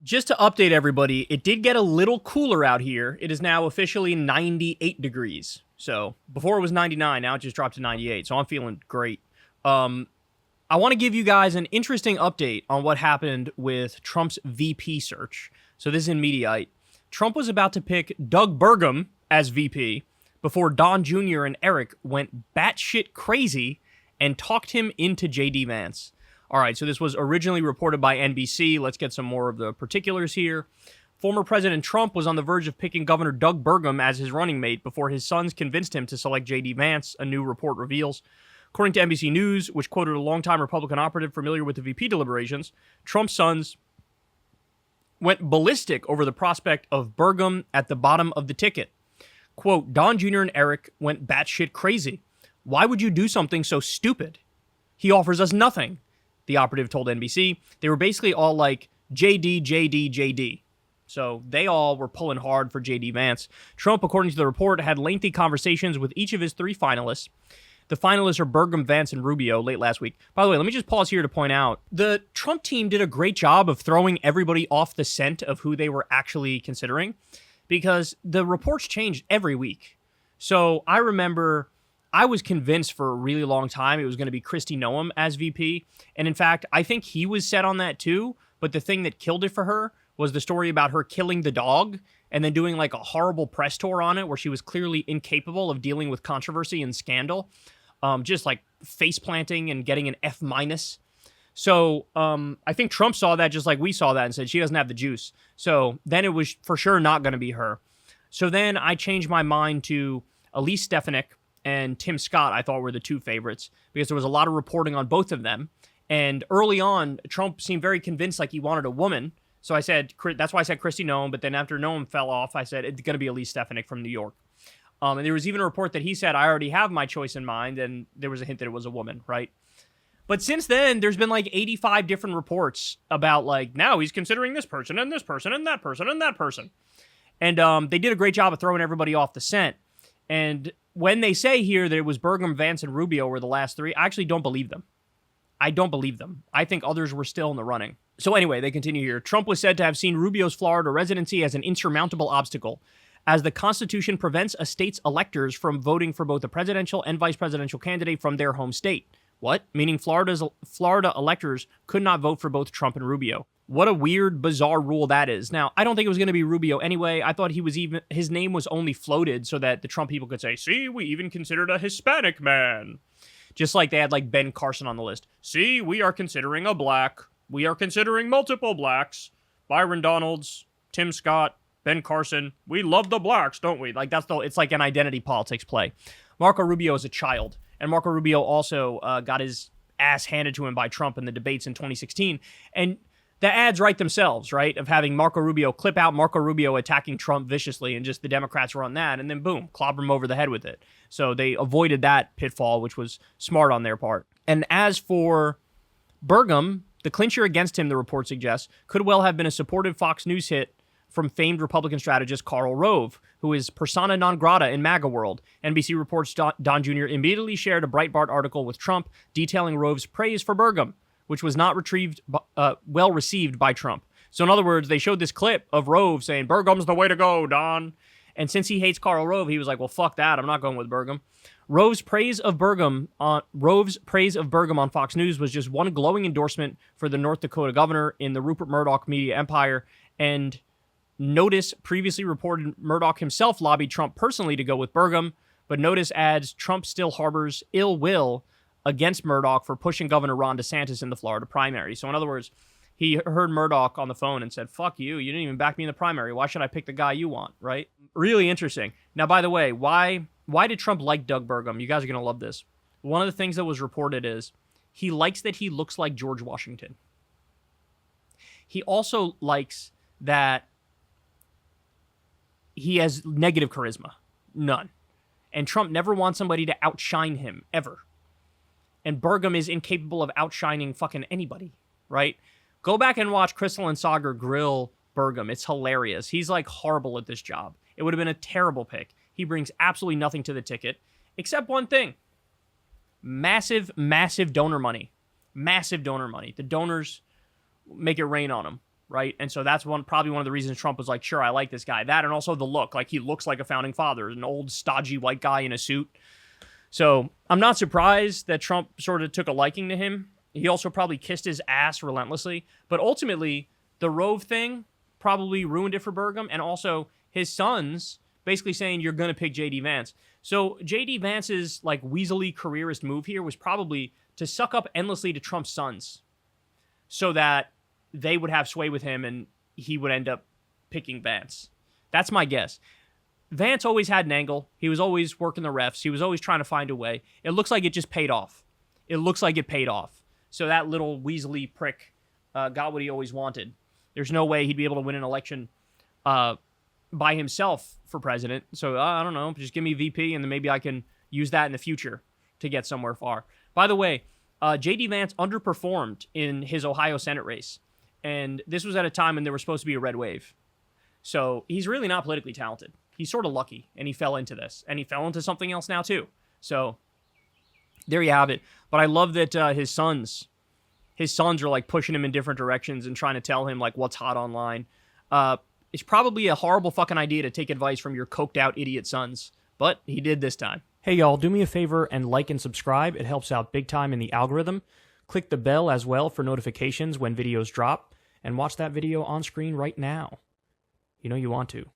Just to update everybody, it did get a little cooler out here. It is now officially 98 degrees. So before it was 99, now it just dropped to 98. So I'm feeling great. I want to give you guys an interesting update on what happened with Trump's VP search. So this is in Mediaite. Trump was about to pick Doug Bergam as VP before Don Jr. and Eric went batshit crazy and talked him into J.D. Vance. All right, so this was originally reported by NBC. Let's get some more of the particulars here. Former President Trump was on the verge of picking Governor Doug Bergam as his running mate before his sons convinced him to select J.D. Vance, a new report reveals. According to NBC News, which quoted a longtime Republican operative familiar with the VP deliberations, Trump's sons went ballistic over the prospect of Bergam at the bottom of the ticket. Quote, Don Jr. and Eric went batshit crazy. Why would you do something so stupid? He offers us nothing. The operative told NBC. They were basically all like, JD, JD, JD. So they all were pulling hard for J.D. Vance. Trump, according to the report, had lengthy conversations with each of his three finalists. The finalists are Bergam, Vance, and Rubio late last week. By the way, let me just pause here to point out, the Trump team did a great job of throwing everybody off the scent of who they were actually considering because the reports changed every week. So I remember I was convinced for a really long time it was going to be Kristi Noem as VP. And in fact, I think he was set on that too. But the thing that killed it for her was the story about her killing the dog and then doing like a horrible press tour on it where she was clearly incapable of dealing with controversy and scandal. Just like face planting and getting an F-. So I think Trump saw that just like we saw that and said she doesn't have the juice. So then it was for sure not going to be her. So then I changed my mind to Elise Stefanik and Tim Scott, I thought were the two favorites because there was a lot of reporting on both of them. And early on, Trump seemed very convinced like he wanted a woman. So I said, that's why I said Kristi Noem. But then after Noem fell off, I said, it's going to be Elise Stefanik from New York. And there was even a report that he said, I already have my choice in mind. And there was a hint that it was a woman, right? But since then, there's been like 85 different reports about like, now he's considering this person and this person and that person and that person. And they did a great job of throwing everybody off the scent. And when they say here that it was Bergam, Vance, and Rubio were the last three, I actually don't believe them. I don't believe them. I think others were still in the running. So anyway, they continue here. Trump was said to have seen Rubio's Florida residency as an insurmountable obstacle, as the Constitution prevents a state's electors from voting for both the presidential and vice presidential candidate from their home state. What? Meaning Florida electors could not vote for both Trump and Rubio. What a weird, bizarre rule that is. Now, I don't think it was going to be Rubio anyway. I thought his name was only floated so that the Trump people could say, see, we even considered a Hispanic man. Just like they had like Ben Carson on the list. See, we are considering a black. We are considering multiple blacks. Byron Donalds, Tim Scott, Ben Carson. We love the blacks, don't we? Like it's like an identity politics play. Marco Rubio is a child. And Marco Rubio also got his ass handed to him by Trump in the debates in 2016. And the ads write themselves, right? Of having Marco Rubio clip out Marco Rubio attacking Trump viciously and just the Democrats run that and then boom, clobber him over the head with it. So they avoided that pitfall, which was smart on their part. And as for Bergam, the clincher against him, the report suggests, could well have been a supportive Fox News hit from famed Republican strategist Karl Rove, who is persona non grata in MAGA world. NBC reports Don Jr. immediately shared a Breitbart article with Trump detailing Rove's praise for Bergam, which was not well received by Trump. So in other words, they showed this clip of Rove saying, Bergam's the way to go, Don. And since he hates Karl Rove, he was like, well, fuck that. I'm not going with Bergam. Rove's praise of Bergam on Fox News was just one glowing endorsement for the North Dakota governor in the Rupert Murdoch media empire. And Notice previously reported Murdoch himself lobbied Trump personally to go with Bergam, but Notice adds Trump still harbors ill will against Murdoch for pushing Governor Ron DeSantis in the Florida primary. So in other words, he heard Murdoch on the phone and said, fuck you, you didn't even back me in the primary. Why should I pick the guy you want, right? Really interesting. Now, by the way, why did Trump like Doug Bergam? You guys are going to love this. One of the things that was reported is he likes that he looks like George Washington. He also likes that he has negative charisma. None. And Trump never wants somebody to outshine him, ever. And Bergam is incapable of outshining fucking anybody, right? Go back and watch Crystal and Sagar grill Bergam. It's hilarious. He's like horrible at this job. It would have been a terrible pick. He brings absolutely nothing to the ticket, except one thing. Massive donor money. Massive donor money. The donors make it rain on him. right? And so that's probably one of the reasons Trump was like, sure, I like this guy. That, and also the look. Like, he looks like a founding father, an old, stodgy white guy in a suit. So I'm not surprised that Trump sort of took a liking to him. He also probably kissed his ass relentlessly. But ultimately, the Rove thing probably ruined it for Bergam, and also his sons basically saying, you're going to pick J.D. Vance. So J.D. Vance's like weaselly careerist move here was probably to suck up endlessly to Trump's sons so that they would have sway with him and he would end up picking Vance. That's my guess. Vance always had an angle. He was always working the refs. He was always trying to find a way. It looks like it just paid off. It looks like it paid off. So that little weaselly prick got what he always wanted. There's no way he'd be able to win an election by himself for president. So I don't know. Just give me VP, and then maybe I can use that in the future to get somewhere far. By the way, J.D. Vance underperformed in his Ohio Senate race. And this was at a time when there was supposed to be a red wave. So he's really not politically talented. He's sort of lucky, and he fell into this. And he fell into something else now, too. So there you have it. But I love that his sons are like pushing him in different directions and trying to tell him like what's hot online. It's probably a horrible fucking idea to take advice from your coked out idiot sons, but he did this time. Hey y'all, do me a favor and like and subscribe. It helps out big time in the algorithm. Click the bell as well for notifications when videos drop, and watch that video on screen right now. You know you want to.